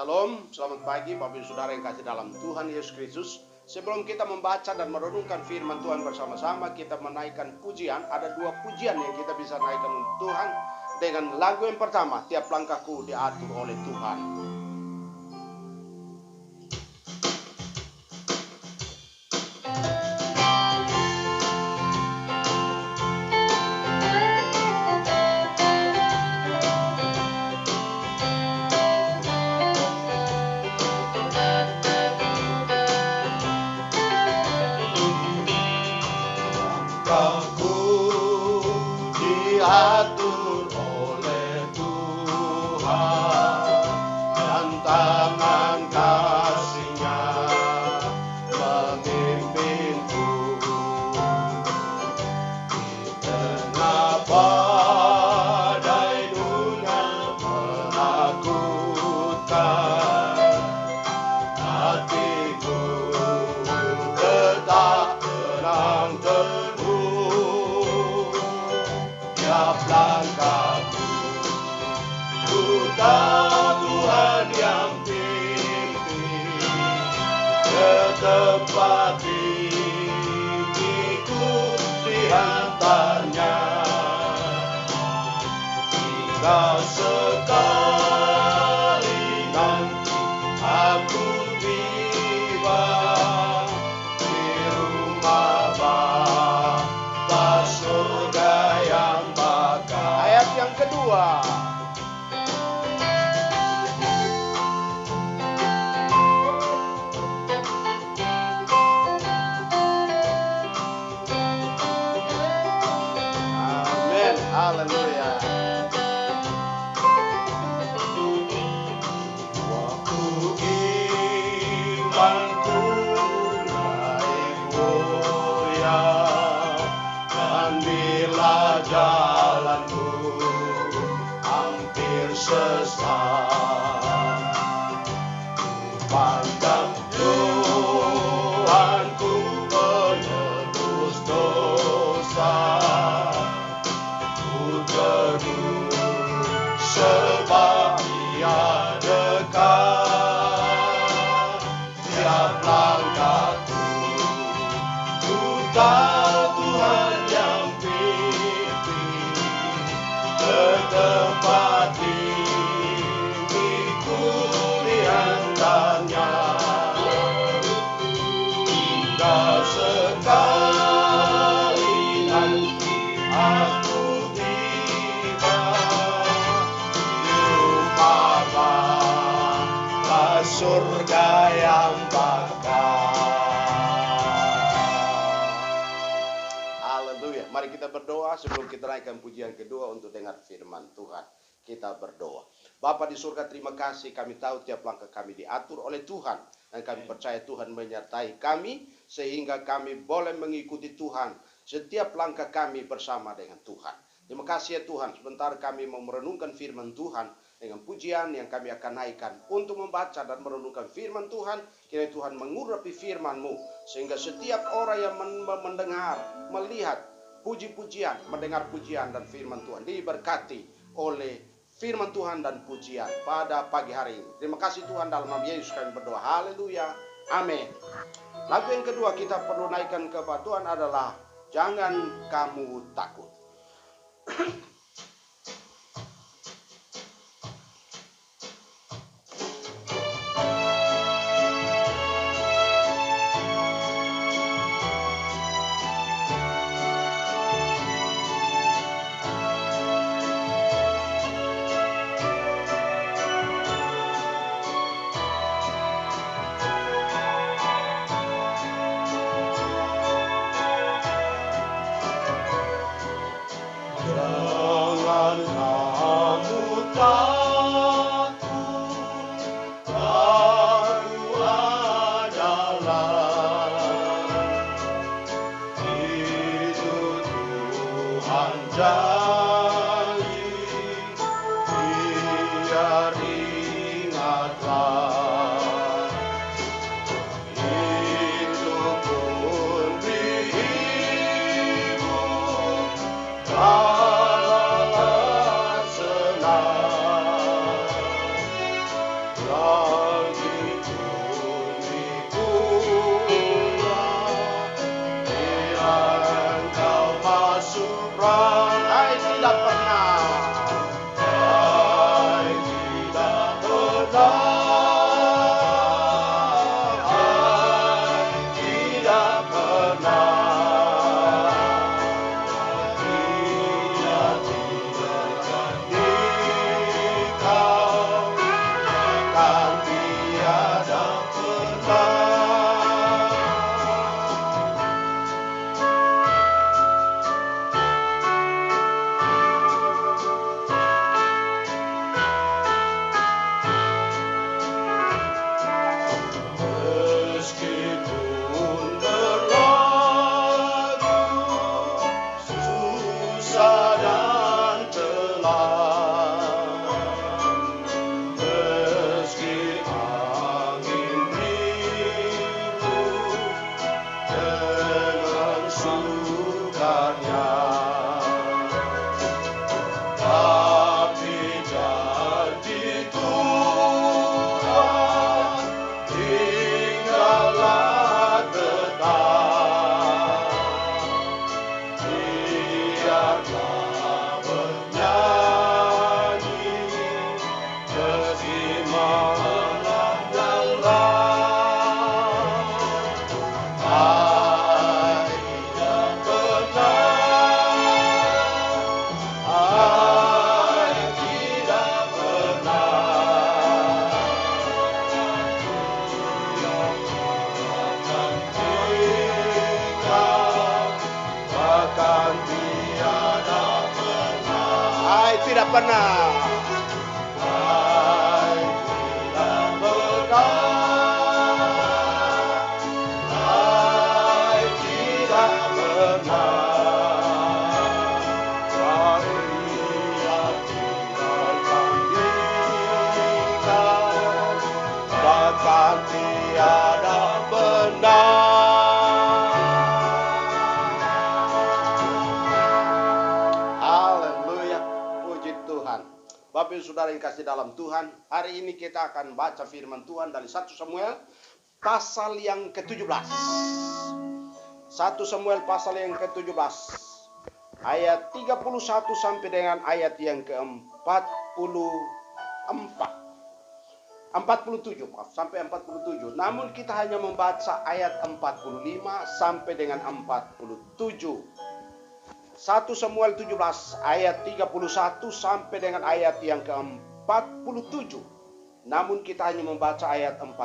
Shalom, selamat pagi Bapak Ibu Saudara yang kasih dalam Tuhan Yesus Kristus. Sebelum kita membaca dan merenungkan firman Tuhan bersama-sama, kita menaikkan pujian. Ada 2 pujian yang kita bisa naikkan untuk Tuhan. Dengan lagu yang pertama, tiap langkahku diatur oleh Tuhan. Diatur oleh Tuhan dan tangan kasih-Nya memimpinku di tengah badai dunia menakutkan. Hatiku tetap tenang teguh. Tiap langkahku, ku tahu Tuhan yang pimpin ke tempat tinggiku diantarnya. Jika sekali nanti aku tiba di rumah Bapa surga yang bakal. Ayat yang kedua. Amin. Haleluya. Waktu imanku naik goyang dan bila jalanku hampir sesat, ku pandang Tuhanku penebus dosa. Ku teduh sebab Dia dekat. Tiap langkahku, ku tahu Tuhan yang pimpin ke tempat tinggiku diantaranya. Jika sekali nanti aku tiba di rumah Bapa surga yang bakal. Haleluya. Mari kita berdoa sebelum kita naikkan pujian kedua untuk dengar firman Tuhan. Kita berdoa. Bapa di surga, terima kasih, kami tahu tiap langkah kami diatur oleh Tuhan. Dan kami percaya Tuhan menyertai kami sehingga kami boleh mengikuti Tuhan setiap langkah kami bersama dengan Tuhan. Terima kasih ya Tuhan, sebentar kami mau merenungkan firman Tuhan dengan pujian yang kami akan naikkan untuk membaca dan merenungkan firman Tuhan. Kiranya Tuhan mengurapi firman-Mu sehingga setiap orang yang mendengar, melihat puji-pujian, mendengar pujian dan firman Tuhan diberkati oleh firman Tuhan dan pujian pada pagi hari ini. Terima kasih Tuhan, dalam nama Yesus kami berdoa. Haleluya. Amin. Lagu yang kedua kita perlu naikkan kepada Tuhan adalah Jangan Kamu Takut. Jangan kamu takut, aku adalah itu Tuhan janji, biar ingatlah itu pun dihibur. Senang Supran, hai tidak pernah. Hai tidak pernah. Hai tidak pernah. Dia tinggalkan dikau, akan tiada pernah. Meskipun berlalu susah dan telah, meski angin ribut dengan sukarnya, tapi janji Tuhan tinggallah tetap. Biarlah bernyanyi meski malam gelap. Hai tidak pernah. Hai tidak pernah. Bahkan tiada pernah. Hai tidak pernah. Hai tidak pernah. Hai tidak pernah. Hai dia tinggalkan dikau, bahkan tiada pernah. Haleluya, puji Tuhan. Bapak Ibu Saudara yang kasih dalam Tuhan, hari ini kita akan baca firman Tuhan dari 1 Samuel pasal yang ke-17. 1 Samuel pasal yang ke-17 ayat 31 sampai dengan ayat yang ke-47, sampai 47. Namun kita hanya membaca ayat 45 sampai dengan 47. 1 Samuel 17 ayat 31 sampai dengan ayat yang ke-47. Namun kita hanya membaca ayat 45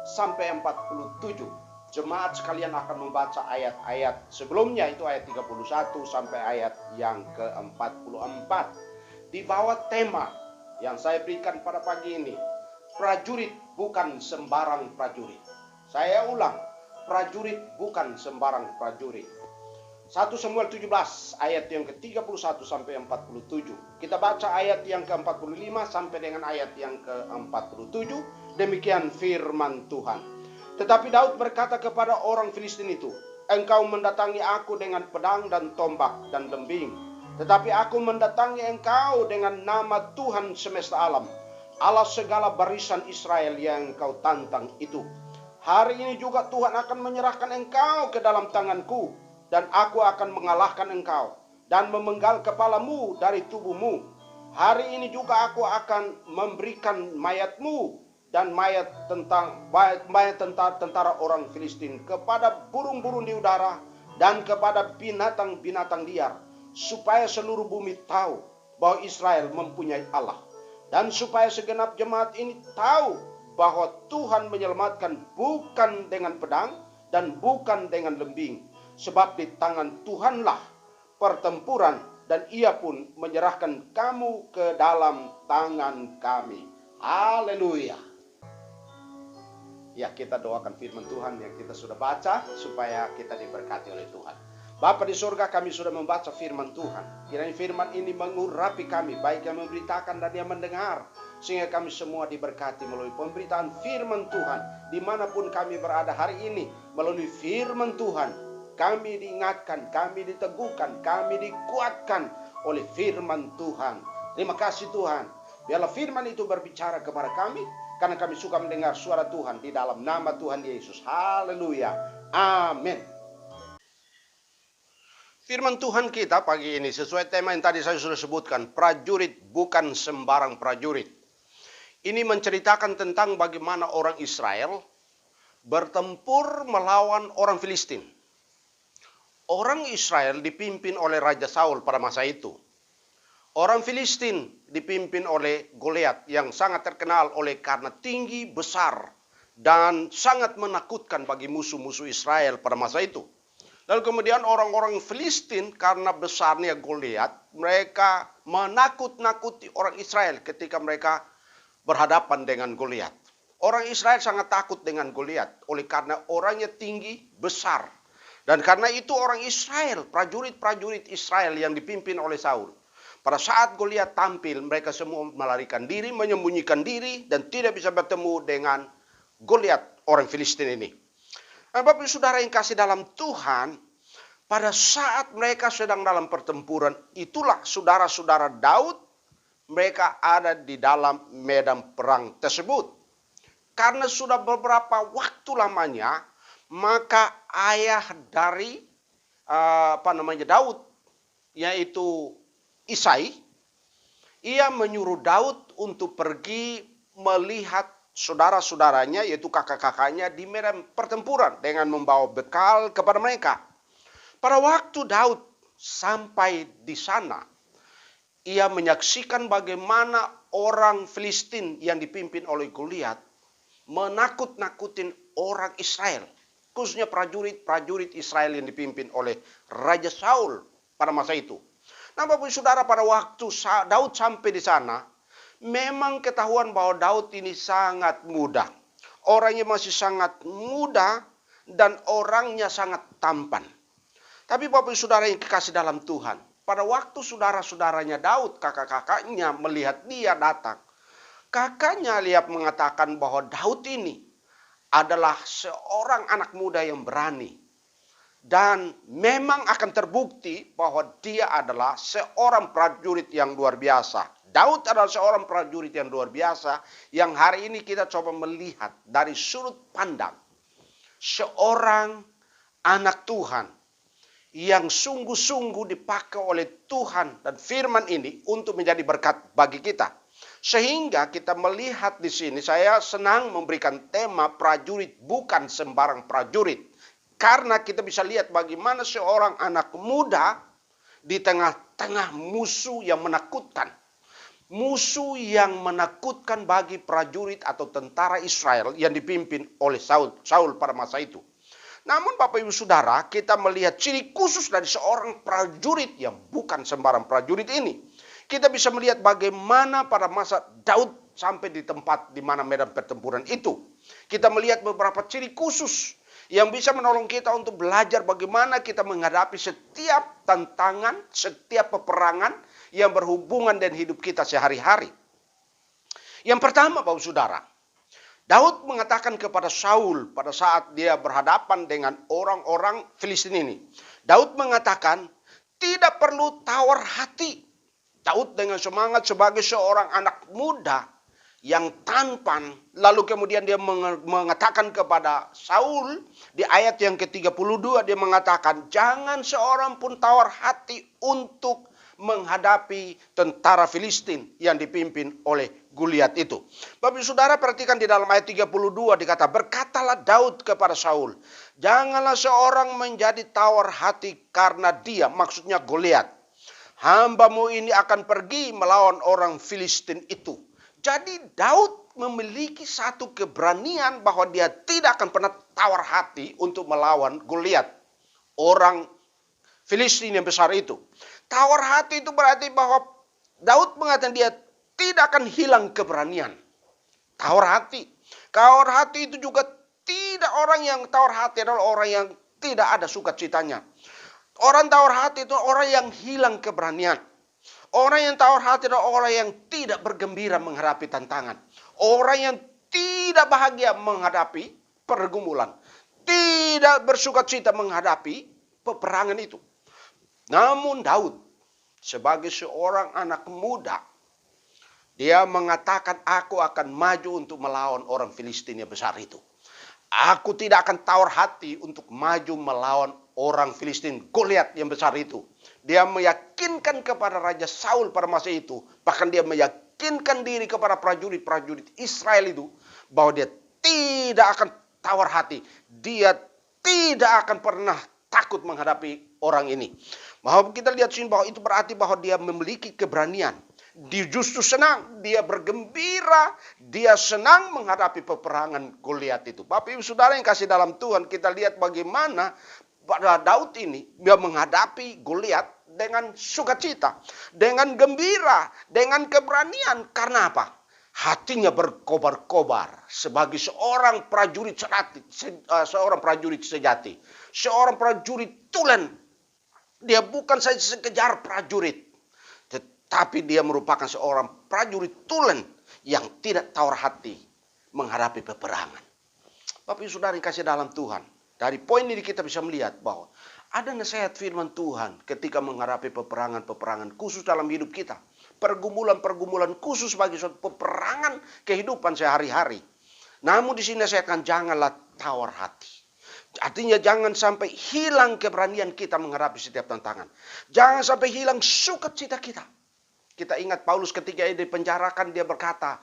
sampai 47. Jemaat sekalian akan membaca ayat-ayat sebelumnya, itu ayat 31 sampai ayat yang ke-44. Di bawah tema yang saya berikan pada pagi ini, prajurit bukan sembarang prajurit. Saya ulang, prajurit bukan sembarang prajurit. 1 Samuel 17 ayat yang ke-31 sampai 47. Kita baca ayat yang ke-45 sampai dengan ayat yang ke-47. Demikian firman Tuhan. Tetapi Daud berkata kepada orang Filistin itu, engkau mendatangi aku dengan pedang dan tombak dan lembing, tetapi aku mendatangi engkau dengan nama Tuhan semesta alam, Allah segala barisan Israel yang engkau tantang itu. Hari ini juga Tuhan akan menyerahkan engkau ke dalam tanganku, dan aku akan mengalahkan engkau dan memenggal kepalamu dari tubuhmu. Hari ini juga aku akan memberikan mayatmu dan mayat tentara orang Filistin kepada burung-burung di udara dan kepada binatang-binatang liar, supaya seluruh bumi tahu bahwa Israel mempunyai Allah, dan supaya segenap jemaat ini tahu bahwa Tuhan menyelamatkan bukan dengan pedang dan bukan dengan lembing, sebab di tangan Tuhanlah pertempuran, dan ia pun menyerahkan kamu ke dalam tangan kami. Haleluya. Ya, kita doakan firman Tuhan yang kita sudah baca supaya kita diberkati oleh Tuhan. Bapa di surga, kami sudah membaca firman Tuhan. Kiranya firman ini mengurapi kami, baik yang memberitakan dan yang mendengar, sehingga kami semua diberkati melalui pemberitaan firman Tuhan. Dimanapun kami berada hari ini, melalui firman Tuhan, kami diingatkan, kami diteguhkan, kami dikuatkan oleh firman Tuhan. Terima kasih Tuhan. Biarlah firman itu berbicara kepada kami, karena kami suka mendengar suara Tuhan di dalam nama Tuhan Yesus. Haleluya. Amin. Firman Tuhan kita pagi ini sesuai tema yang tadi saya sudah sebutkan, prajurit bukan sembarang prajurit. Ini menceritakan tentang bagaimana orang Israel bertempur melawan orang Filistin. Orang Israel dipimpin oleh Raja Saul pada masa itu. Orang Filistin dipimpin oleh Goliat yang sangat terkenal oleh karena tinggi, besar, dan sangat menakutkan bagi musuh-musuh Israel pada masa itu. Lalu kemudian orang-orang Filistin karena besarnya Goliat, mereka menakut-nakuti orang Israel ketika mereka berhadapan dengan Goliat. Orang Israel sangat takut dengan Goliat oleh karena orangnya tinggi, besar. Dan karena itu orang Israel, prajurit-prajurit Israel yang dipimpin oleh Saul, pada saat Goliat tampil, mereka semua melarikan diri, menyembunyikan diri, dan tidak bisa bertemu dengan Goliat orang Filistin ini. Bapak saudara yang kasih dalam Tuhan, pada saat mereka sedang dalam pertempuran, itulah saudara-saudara Daud, mereka ada di dalam medan perang tersebut. Karena sudah beberapa waktu lamanya, maka ayah dari Daud, yaitu Isai, ia menyuruh Daud untuk pergi melihat saudara-saudaranya, yaitu kakak-kakaknya di medan pertempuran dengan membawa bekal kepada mereka. Pada waktu Daud sampai di sana, ia menyaksikan bagaimana orang Filistin yang dipimpin oleh Goliat menakut-nakutin orang Israel, khususnya prajurit-prajurit Israel yang dipimpin oleh Raja Saul pada masa itu. Nah, Bapak Saudara, pada waktu Daud sampai di sana, memang ketahuan bahwa Daud ini sangat muda. Orangnya masih sangat muda dan orangnya sangat tampan. Tapi Bapak Saudara yang dikasih dalam Tuhan, pada waktu saudara-saudaranya Daud, kakak-kakaknya melihat dia datang, kakaknya lihat mengatakan bahwa Daud ini adalah seorang anak muda yang berani. Dan memang akan terbukti bahwa dia adalah seorang prajurit yang luar biasa. Daud adalah seorang prajurit yang luar biasa yang hari ini kita coba melihat dari sudut pandang seorang anak Tuhan yang sungguh-sungguh dipakai oleh Tuhan dan firman ini untuk menjadi berkat bagi kita. Sehingga kita melihat di sini, saya senang memberikan tema prajurit bukan sembarang prajurit. Karena kita bisa lihat bagaimana seorang anak muda di tengah-tengah musuh yang menakutkan. Musuh yang menakutkan bagi prajurit atau tentara Israel yang dipimpin oleh Saul pada masa itu. Namun Bapak Ibu Saudara, kita melihat ciri khusus dari seorang prajurit yang bukan sembarang prajurit ini. Kita bisa melihat bagaimana pada masa Daud sampai di tempat di mana medan pertempuran itu. Kita melihat beberapa ciri khusus yang bisa menolong kita untuk belajar bagaimana kita menghadapi setiap tantangan, setiap peperangan yang berhubungan dengan hidup kita sehari-hari. Yang pertama, Bapak Saudara, Daud mengatakan kepada Saul pada saat dia berhadapan dengan orang-orang Filistin ini. Daud mengatakan, tidak perlu tawar hati. Daud dengan semangat sebagai seorang anak muda yang tampan, lalu kemudian dia mengatakan kepada Saul di ayat yang ke-32, dia mengatakan, jangan seorang pun tawar hati untuk menghadapi tentara Filistin yang dipimpin oleh Goliat itu. Bapak Saudara perhatikan di dalam ayat 32 dikata, berkatalah Daud kepada Saul, janganlah seorang menjadi tawar hati karena dia, maksudnya Goliat. Hambamu ini akan pergi melawan orang Filistin itu. Jadi Daud memiliki satu keberanian bahwa dia tidak akan pernah tawar hati untuk melawan Goliat, orang Filistin yang besar itu. Tawar hati itu berarti bahwa Daud mengatakan dia tidak akan hilang keberanian. Tawar hati. Tawar hati itu juga tidak, orang yang tawar hati adalah orang yang tidak ada sukacitanya. Orang tawar hati itu orang yang hilang keberanian. Orang yang tawar hati adalah orang yang tidak bergembira menghadapi tantangan. Orang yang tidak bahagia menghadapi pergumulan. Tidak bersukacita menghadapi peperangan itu. Namun Daud sebagai seorang anak muda, dia mengatakan, aku akan maju untuk melawan orang Filistin yang besar itu. Aku tidak akan tawar hati untuk maju melawan orang Filistin, Goliat yang besar itu. Dia meyakinkan kepada Raja Saul pada masa itu, bahkan dia meyakinkan diri kepada prajurit-prajurit Israel itu, bahwa dia tidak akan tawar hati. Dia tidak akan pernah takut menghadapi orang ini. Bahwa kita lihat sini bahwa itu berarti bahwa dia memiliki keberanian. Dia justru senang, dia bergembira, dia senang menghadapi peperangan Goliat itu. Bapak Ibu Saudara yang kasih dalam Tuhan, kita lihat bagaimana pada Daud ini dia menghadapi Goliat dengan sukacita, dengan gembira, dengan keberanian. Karena apa? Hatinya berkobar-kobar sebagai seorang prajurit sejati, seorang prajurit tulen. Dia bukan saja sekedar prajurit, tetapi dia merupakan seorang prajurit tulen yang tidak tawar hati menghadapi peperangan. Bapak Ibu Saudara yang kasih dalam Tuhan, dari poin ini kita bisa melihat bahwa ada nasihat firman Tuhan ketika menghadapi peperangan-peperangan khusus dalam hidup kita. Pergumulan-pergumulan khusus bagi suatu peperangan kehidupan sehari-hari. Namun di sini saya akan janganlah tawar hati. Artinya jangan sampai hilang keberanian kita menghadapi setiap tantangan. Jangan sampai hilang sukacita kita. Kita ingat Paulus ketika dia dipenjarakan, dia berkata,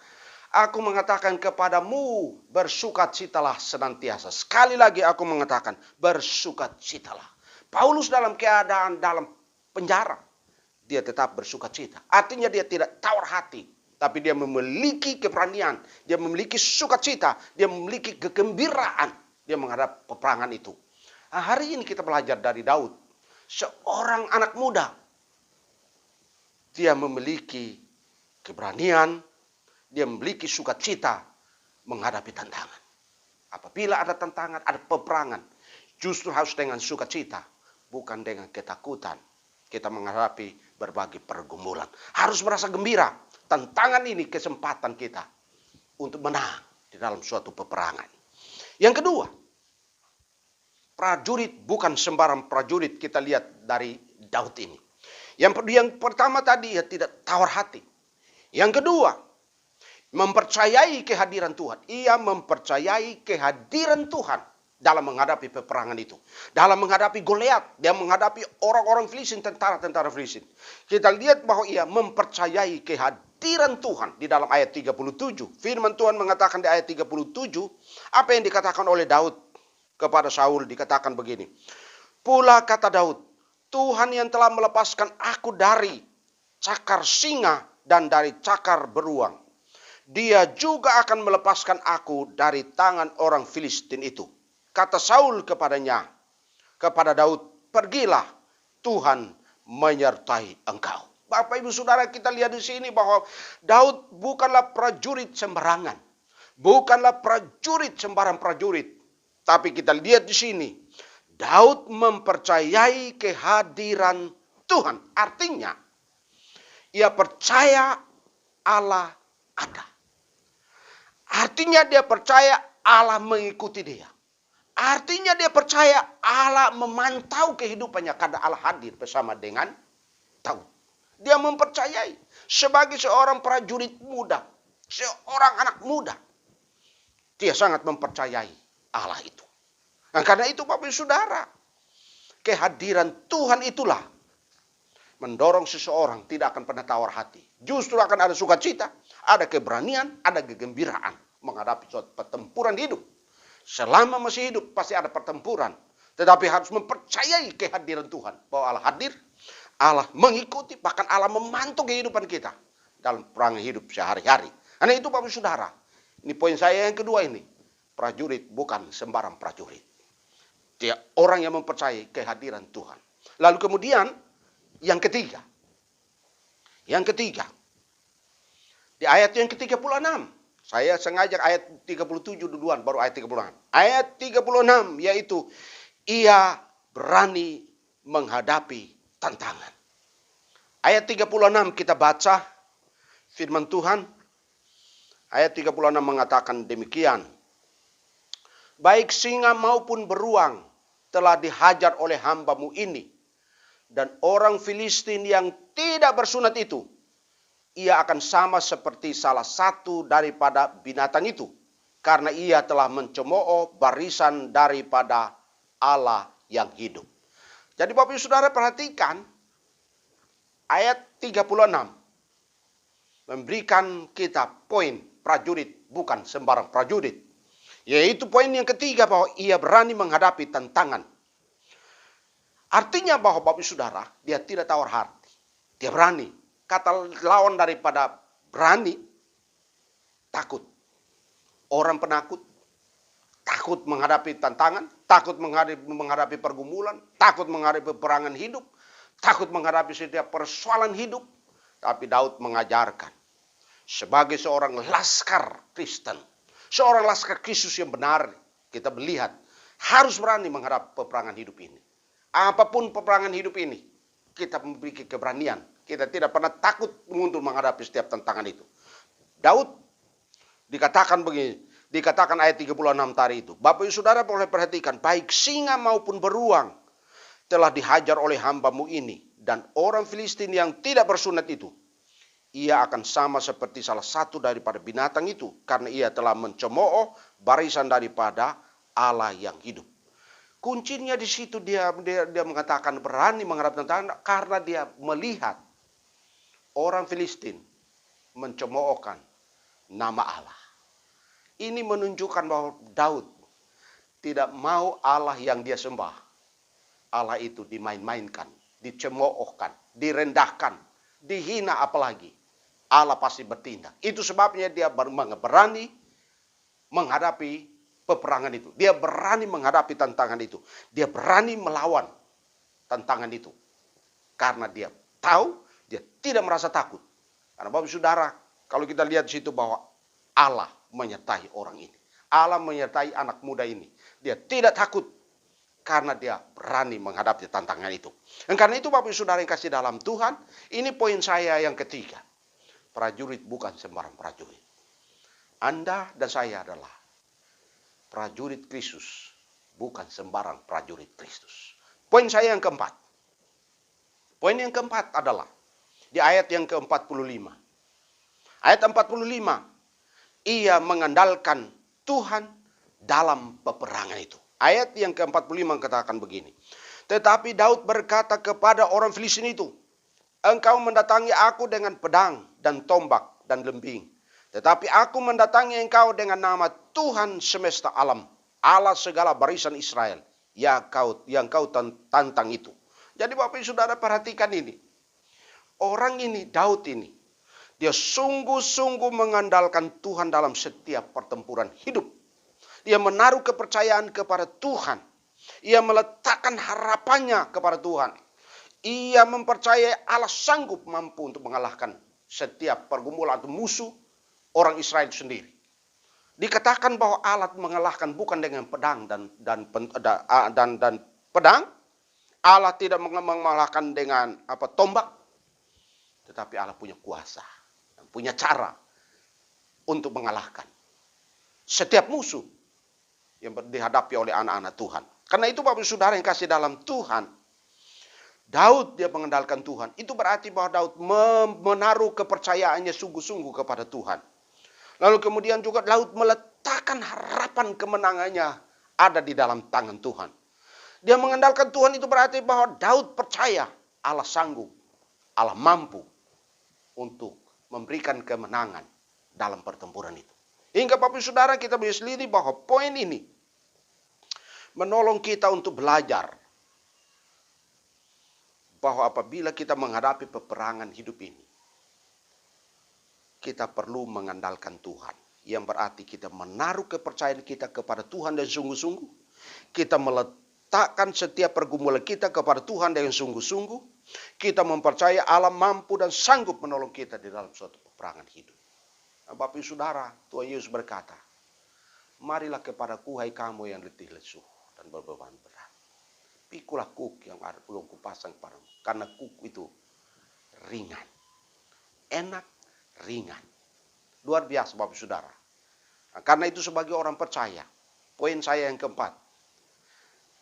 aku mengatakan kepadamu, bersukacitalah senantiasa. Sekali lagi aku mengatakan, bersukacitalah. Paulus dalam keadaan dalam penjara, dia tetap bersukacita. Artinya dia tidak tawar hati, tapi dia memiliki keberanian, dia memiliki sukacita, dia memiliki kegembiraan, dia menghadapi peperangan itu. Nah, hari ini kita belajar dari Daud, seorang anak muda. Dia memiliki keberanian, dia memiliki sukacita menghadapi tantangan. Apabila ada tantangan, ada peperangan, justru harus dengan sukacita, bukan dengan ketakutan. Kita menghadapi berbagai pergumulan. Harus merasa gembira. Tantangan ini kesempatan kita untuk menang di dalam suatu peperangan. Yang kedua, prajurit bukan sembarang prajurit. Kita lihat dari Daud ini. Yang pertama tadi, ya tidak tawar hati. Yang kedua, mempercayai kehadiran Tuhan. Ia mempercayai kehadiran Tuhan dalam menghadapi peperangan itu. Dalam menghadapi Goliat, dia menghadapi orang-orang Filistin, tentara-tentara Filistin. Kita lihat bahwa ia mempercayai kehadiran Tuhan di dalam ayat 37. Firman Tuhan mengatakan di ayat 37, apa yang dikatakan oleh Daud kepada Saul, dikatakan begini. Pula kata Daud, Tuhan yang telah melepaskan aku dari cakar singa dan dari cakar beruang, Dia juga akan melepaskan aku dari tangan orang Filistin itu. Kata Saul kepadanya, kepada Daud, pergilah, Tuhan menyertai engkau. Bapak Ibu Saudara, kita lihat di sini bahwa Daud bukanlah prajurit sembarangan. Bukanlah prajurit sembarang prajurit. Tapi kita lihat di sini, Daud mempercayai kehadiran Tuhan. Artinya, ia percaya Allah ada. Artinya dia percaya Allah mengikuti dia. Artinya dia percaya Allah memantau kehidupannya karena Allah hadir bersama dengan Daud. Dia mempercayai sebagai seorang prajurit muda, seorang anak muda. Dia sangat mempercayai Allah itu. Nah, karena itu Bapak Ibu Saudara, kehadiran Tuhan itulah mendorong seseorang tidak akan pernah tawar hati. Justru akan ada sukacita, ada keberanian, ada kegembiraan menghadapi suatu pertempuran hidup. Selama masih hidup pasti ada pertempuran. Tetapi harus mempercayai kehadiran Tuhan. Bahwa Allah hadir, Allah mengikuti, bahkan Allah memantau kehidupan kita dalam perang hidup sehari-hari. Karena itu Bapak Saudara, ini poin saya yang kedua ini. Prajurit bukan sembarang prajurit. Dia orang yang mempercayai kehadiran Tuhan. Lalu kemudian yang ketiga. Yang ketiga. Di ayat yang ke-36. Saya sengaja ayat 37 duluan, baru ayat 36. Ayat 36 yaitu ia berani menghadapi tantangan. Ayat 36 kita baca firman Tuhan. Ayat 36 mengatakan demikian. Baik singa maupun beruang telah dihajar oleh hamba-Mu ini. Dan orang Filistin yang tidak bersunat itu, ia akan sama seperti salah satu daripada binatang itu. Karena ia telah mencemooh barisan daripada Allah yang hidup. Jadi Bapak Ibu Saudara perhatikan ayat 36. Memberikan kita poin prajurit bukan sembarang prajurit. Yaitu poin yang ketiga bahwa ia berani menghadapi tantangan. Artinya bahwa Bapak Ibu Saudara, dia tidak tawar hati. Dia berani. Kata lawan daripada berani, takut. Orang penakut, takut menghadapi tantangan, takut menghadapi pergumulan, takut menghadapi peperangan hidup, takut menghadapi setiap persoalan hidup. Tapi Daud mengajarkan sebagai seorang laskar Kristen, seorang laskar Kristus yang benar, kita melihat harus berani menghadapi peperangan hidup ini. Apapun peperangan hidup ini, kita memiliki keberanian. Kita tidak pernah takut untuk menghadapi setiap tantangan itu. Daud dikatakan begini, dikatakan ayat 36 tadi itu. Bapak Ibu Saudara boleh perhatikan, baik singa maupun beruang telah dihajar oleh hambamu ini. Dan orang Filistin yang tidak bersunat itu, ia akan sama seperti salah satu daripada binatang itu. Karena ia telah mencemooh barisan daripada Allah yang hidup. Kuncinya di situ dia mengatakan berani menghadapi tantangan karena dia melihat orang Filistin mencemoohkan nama Allah. Ini menunjukkan bahwa Daud tidak mau Allah yang dia sembah. Allah itu dimain-mainkan, dicemoohkan, direndahkan, dihina apalagi. Allah pasti bertindak. Itu sebabnya dia berani menghadapi peperangan itu. Dia berani menghadapi tantangan itu. Dia berani melawan tantangan itu. Karena dia tahu, dia tidak merasa takut. Karena Bapak Saudara, kalau kita lihat di situ bahwa Allah menyertai orang ini. Allah menyertai anak muda ini. Dia tidak takut karena dia berani menghadapi tantangan itu. Dan karena itu Bapak Saudara yang kasih dalam Tuhan, ini poin saya yang ketiga. Prajurit bukan sembarang prajurit. Anda dan saya adalah prajurit Kristus, bukan sembarang prajurit Kristus. Poin saya yang keempat. Poin yang keempat adalah di ayat yang ke-45. Ayat 45. Ia mengandalkan Tuhan dalam peperangan itu. Ayat yang ke-45 katakan begini. Tetapi Daud berkata kepada orang Filistin itu, engkau mendatangi aku dengan pedang dan tombak dan lembing. Tetapi aku mendatangi engkau dengan nama Tuhan semesta alam, Allah segala barisan Israel, yang kau tantang itu. Jadi Bapak Saudara perhatikan ini. Orang ini, Daud ini, dia sungguh-sungguh mengandalkan Tuhan dalam setiap pertempuran hidup. Dia menaruh kepercayaan kepada Tuhan. Ia meletakkan harapannya kepada Tuhan. Ia mempercayai Allah sanggup mampu untuk mengalahkan setiap pergumulan atau musuh orang Israel itu sendiri. Dikatakan bahwa Allah mengalahkan bukan dengan pedang dan pedang. Allah tidak mengalahkan dengan tombak. Tetapi Allah punya kuasa dan punya cara untuk mengalahkan setiap musuh yang dihadapi oleh anak-anak Tuhan. Karena itu Bapak Saudara yang kasih dalam Tuhan, Daud dia mengandalkan Tuhan. Itu berarti bahwa Daud menaruh kepercayaannya sungguh-sungguh kepada Tuhan. Lalu kemudian juga Daud meletakkan harapan kemenangannya ada di dalam tangan Tuhan. Dia mengandalkan Tuhan itu berarti bahwa Daud percaya Allah sanggup, Allah mampu untuk memberikan kemenangan dalam pertempuran itu. Hingga Bapak Saudara kita bisa lihat bahwa poin ini menolong kita untuk belajar bahwa apabila kita menghadapi peperangan hidup ini, kita perlu mengandalkan Tuhan. Yang berarti kita menaruh kepercayaan kita kepada Tuhan dan sungguh-sungguh. Kita meletakkan setiap pergumulan kita kepada Tuhan dengan sungguh-sungguh. Kita mempercayai Allah mampu dan sanggup menolong kita di dalam suatu peperangan hidup. Nah, Bapak Ibu Saudara, Tuhan Yesus berkata, marilah kepadaku hai kamu yang letih lesu dan berbeban berat. Pikulah kuk yang belum kupasang padamu. Karena kuk itu ringan. Enak, ringan. Luar biasa Bapak Saudara. Nah, karena itu sebagai orang percaya, poin saya yang keempat,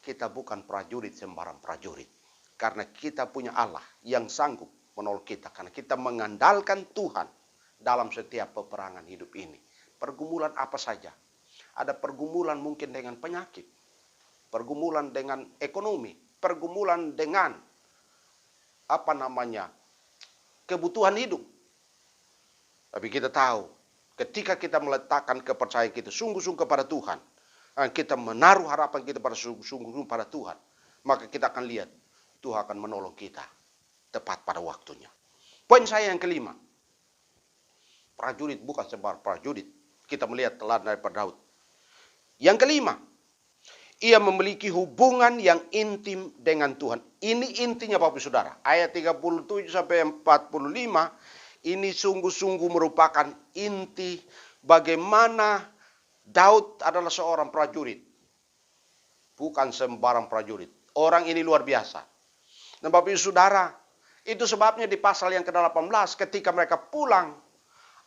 kita bukan prajurit sembarang prajurit. Karena kita punya Allah yang sanggup menolong kita. Karena kita mengandalkan Tuhan dalam setiap peperangan hidup ini. Pergumulan apa saja. Ada pergumulan mungkin dengan penyakit. Pergumulan dengan ekonomi. pergumulan dengan kebutuhan hidup. Tapi kita tahu, ketika kita meletakkan kepercayaan kita sungguh-sungguh kepada Tuhan, kita menaruh harapan kita pada sungguh-sungguh pada Tuhan, maka kita akan lihat Tuhan akan menolong kita tepat pada waktunya. Poin saya yang kelima, prajurit bukan sembarang prajurit. Kita melihat teladan daripada Daud. Yang kelima, ia memiliki hubungan yang intim dengan Tuhan. Ini intinya Bapak Saudara. Ayat 37 sampai 45 ini sungguh-sungguh merupakan inti bagaimana Daud adalah seorang prajurit. Bukan sembarang prajurit. Orang ini luar biasa. Dan Bapak Ibu Saudara, itu sebabnya di pasal yang ke-18 ketika mereka pulang,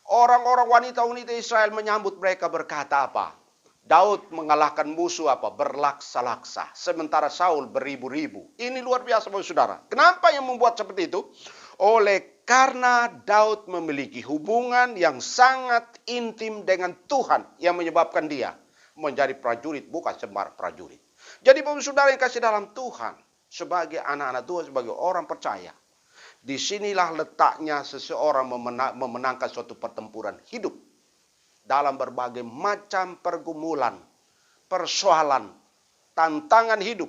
orang-orang wanita-wanita Israel menyambut mereka berkata apa? Daud mengalahkan musuh berlaksa-laksa. Sementara Saul beribu-ribu. Ini luar biasa Bapak Saudara. Kenapa yang membuat seperti itu? Karena Daud memiliki hubungan yang sangat intim dengan Tuhan yang menyebabkan dia menjadi prajurit, bukan sembarang prajurit. Jadi Bapak Saudara yang kasih dalam Tuhan, sebagai anak-anak Tuhan, sebagai orang percaya, disinilah letaknya seseorang memenangkan suatu pertempuran hidup dalam berbagai macam pergumulan, persoalan, tantangan hidup.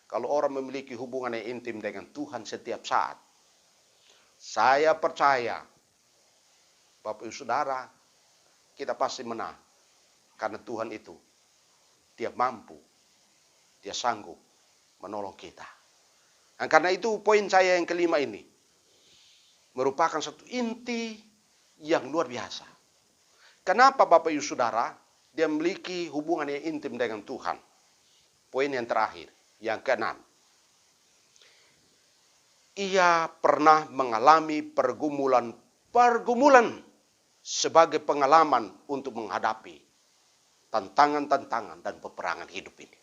Kalau orang memiliki hubungan yang intim dengan Tuhan setiap saat, saya percaya, Bapak Ibu Saudara, kita pasti menang. Karena Tuhan itu, Dia mampu, Dia sanggup menolong kita. Dan karena itu poin saya yang kelima ini merupakan satu inti yang luar biasa. Kenapa Bapak Ibu Saudara, dia memiliki hubungan yang intim dengan Tuhan? Poin yang terakhir, yang keenam. Ia pernah mengalami pergumulan sebagai pengalaman untuk menghadapi tantangan-tantangan dan peperangan hidup ini.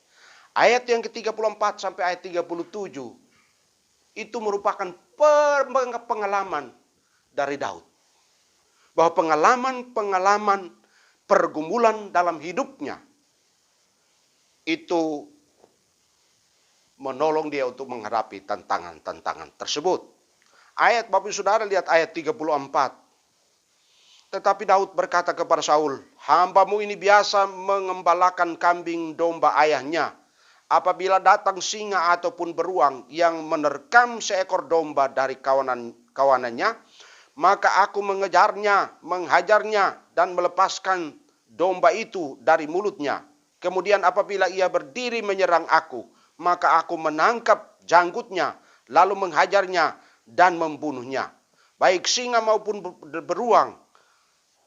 Ayat yang ke-34 sampai ayat 37 itu merupakan pengalaman dari Daud. Bahwa pengalaman pergumulan dalam hidupnya itu menolong dia untuk menghadapi tantangan-tantangan tersebut. Ayat Bapak Saudara lihat ayat 34. Tetapi Daud berkata kepada Saul, "Hambamu ini biasa mengembalakan kambing domba ayahnya. Apabila datang singa ataupun beruang yang menerkam seekor domba dari kawanannya, maka aku menghajarnya dan melepaskan domba itu dari mulutnya. Kemudian apabila ia berdiri menyerang aku, maka aku menangkap janggutnya, lalu menghajarnya dan membunuhnya. Baik singa maupun beruang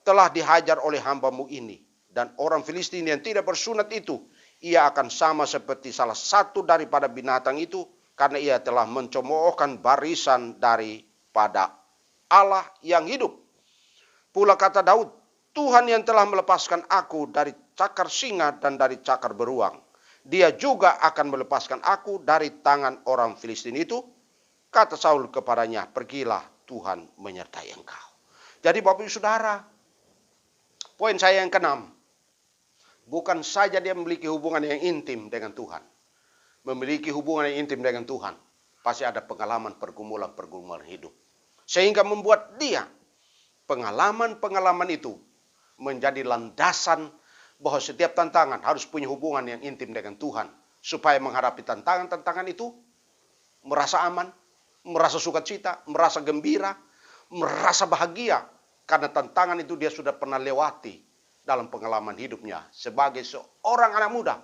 telah dihajar oleh hambamu ini. Dan orang Filistin yang tidak bersunat itu, ia akan sama seperti salah satu daripada binatang itu, karena ia telah mencemoohkan barisan daripada Allah yang hidup. Pula kata Daud, Tuhan yang telah melepaskan aku dari cakar singa dan dari cakar beruang, Dia juga akan melepaskan aku dari tangan orang Filistin itu. Kata Saul kepadanya, pergilah, Tuhan menyertai engkau. Jadi Bapak Ibu Saudara, poin saya yang keenam, bukan saja dia memiliki hubungan yang intim dengan Tuhan. Memiliki hubungan yang intim dengan Tuhan, pasti ada pengalaman pergumulan hidup. Sehingga membuat dia, pengalaman-pengalaman itu menjadi landasan bahwa setiap tantangan harus punya hubungan yang intim dengan Tuhan. Supaya menghadapi tantangan-tantangan itu, merasa aman, merasa sukacita, merasa gembira, merasa bahagia. Karena tantangan itu dia sudah pernah lewati dalam pengalaman hidupnya sebagai seorang anak muda.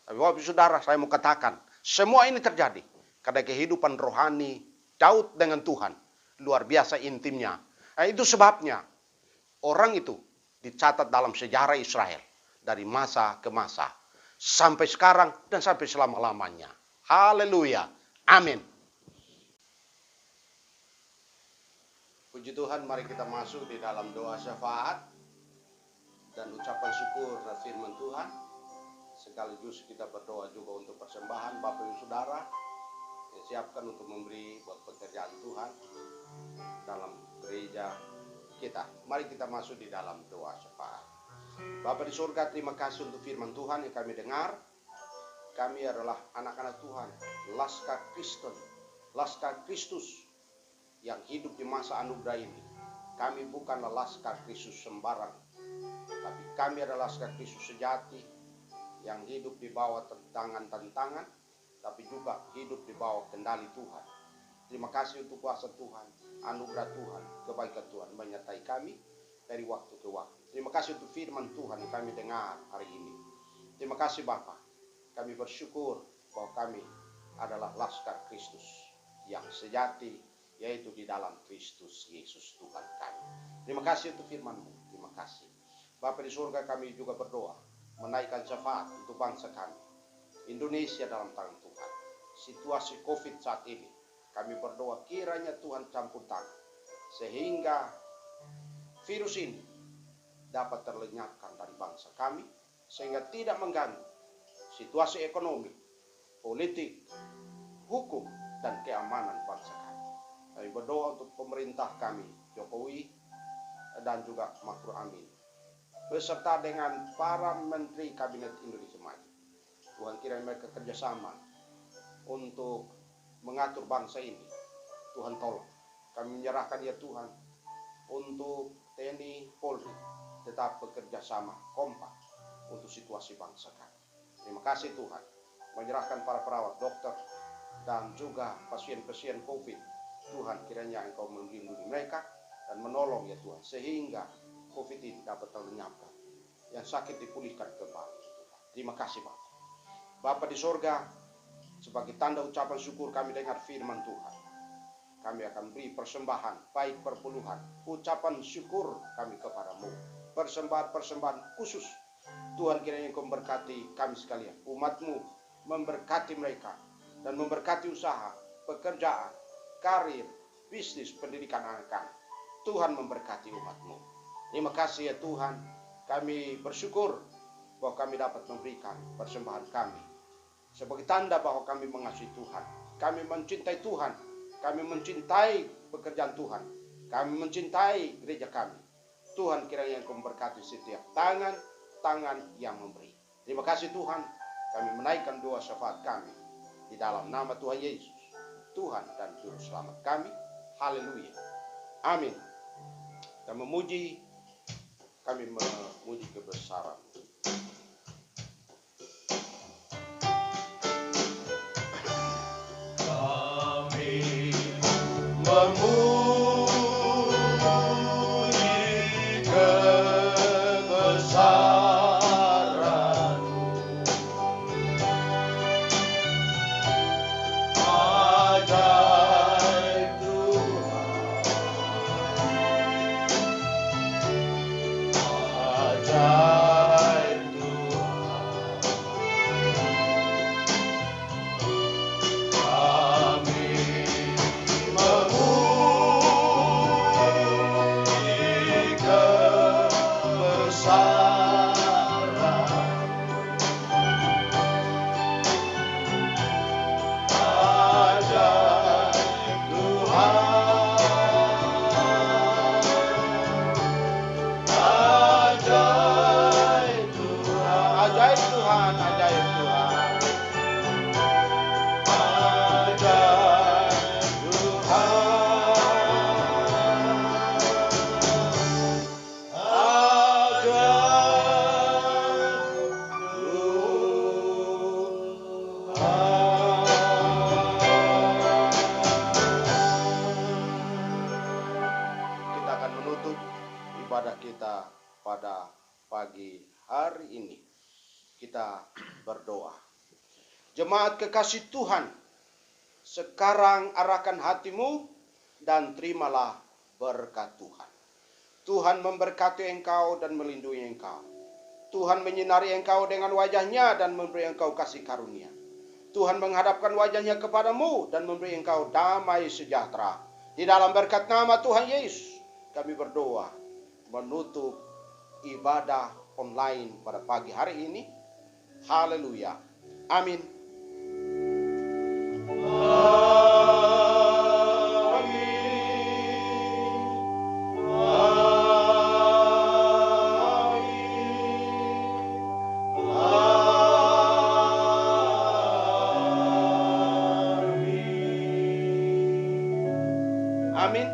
Tapi Bapak Saudara, saya mau katakan, semua ini terjadi karena kehidupan rohani Daud dengan Tuhan. Luar biasa intimnya. Nah, itu sebabnya orang itu dicatat dalam sejarah Israel. Dari masa ke masa. Sampai sekarang dan sampai selama-lamanya. Haleluya. Amin. Puji Tuhan, mari kita masuk di dalam doa syafaat. Dan ucapan syukur dan firman Tuhan. Sekaligus kita berdoa juga untuk persembahan Bapak Ibu Saudara. Yang siapkan untuk memberi buat pekerjaan Tuhan. Dalam gereja kita. Mari kita masuk di dalam doa syafaat. Bapa di surga, terima kasih untuk firman Tuhan yang kami dengar. Kami adalah anak-anak Tuhan, Laskar Kristen, Laskar Kristus yang hidup di masa anugerah ini. Kami bukanlah Laskar Kristus sembarang, tapi kami adalah Laskar Kristus sejati yang hidup di bawah tantangan, tapi juga hidup di bawah kendali Tuhan. Terima kasih untuk kuasa Tuhan, anugerah Tuhan, kebaikan Tuhan menyertai kami dari waktu ke waktu. Terima kasih untuk firman Tuhan yang kami dengar hari ini. Terima kasih Bapa. Kami bersyukur bahwa kami adalah Laskar Kristus yang sejati, yaitu di dalam Kristus Yesus Tuhan kami. Terima kasih untuk firman-Mu. Terima kasih. Bapa di surga, kami juga berdoa menaikkan syafaat untuk bangsa kami, Indonesia dalam tangan Tuhan. Situasi COVID saat ini, kami berdoa kiranya Tuhan campur tangan, sehingga virus ini dapat terlenyapkan dari bangsa kami, sehingga tidak mengganggu situasi ekonomi, politik, hukum, dan keamanan bangsa kami. Kami berdoa untuk pemerintah kami, Jokowi, dan juga Makmur Amin, beserta dengan para menteri Kabinet Indonesia Maju. Tuhan kiranya mereka kerjasama untuk mengatur bangsa ini. Tuhan tolong. Kami menyerahkan ya Tuhan untuk TNI Polri tetap bekerja sama kompak untuk situasi bangsa kami. Terima kasih Tuhan. Menyerahkan para perawat, dokter, dan juga pasien-pasien COVID. Tuhan kiranya Engkau melindungi mereka dan menolong ya Tuhan, sehingga COVID ini dapat terlenyapkan. Yang sakit dipulihkan kembali. Terima kasih Bapak. Bapa di sorga, sebagai tanda ucapan syukur kami dengar firman Tuhan. Kami akan beri persembahan, baik perpuluhan, ucapan syukur kami kepadamu. Persembahan khusus. Tuhan kiranya Engkau memberkati kami sekalian, umat-Mu, memberkati mereka, dan memberkati usaha, pekerjaan, karir, bisnis, pendidikan anak-anak. Tuhan memberkati umat-Mu. Terima kasih ya Tuhan, kami bersyukur bahwa kami dapat memberikan persembahan kami sebagai tanda bahwa kami mengasihi Tuhan, kami mencintai Tuhan, kami mencintai pekerjaan Tuhan, kami mencintai gereja kami. Tuhan kiranya Engkau memberkati setiap tangan yang memberi. Terima kasih Tuhan, kami menaikkan doa syafaat kami di dalam nama Tuhan Yesus, Tuhan dan Juru Selamat kami. Haleluya. Amin. Kami memuji kebesaran. Kami memuji kebesaran, ajaib Tuhan, ajaib Tuhan. Kami memuji kebesaran, ajaib Tuhan, ajaib Tuhan, ajaib Tuhan, ajaib Tuhan, ajaib Kita akan menutup ibadah kita pada pagi hari ini. Kita berdoa. Jemaat kekasih Tuhan, sekarang arahkan hatimu dan terimalah berkat Tuhan. Tuhan memberkati engkau dan melindungi engkau. Tuhan menyinari engkau dengan wajahnya dan memberi engkau kasih karunia. Tuhan menghadapkan wajahnya kepadamu dan memberi engkau damai sejahtera. Di dalam berkat nama Tuhan Yesus, kami berdoa menutup ibadah online pada pagi hari ini. Haleluya. Amin. Amin.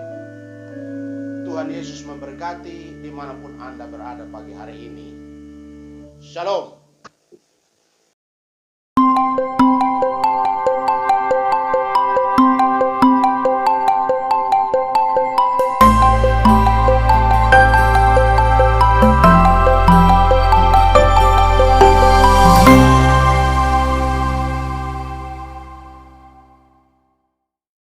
Tuhan Yesus memberkati dimanapun Anda berada pagi hari ini. Shalom.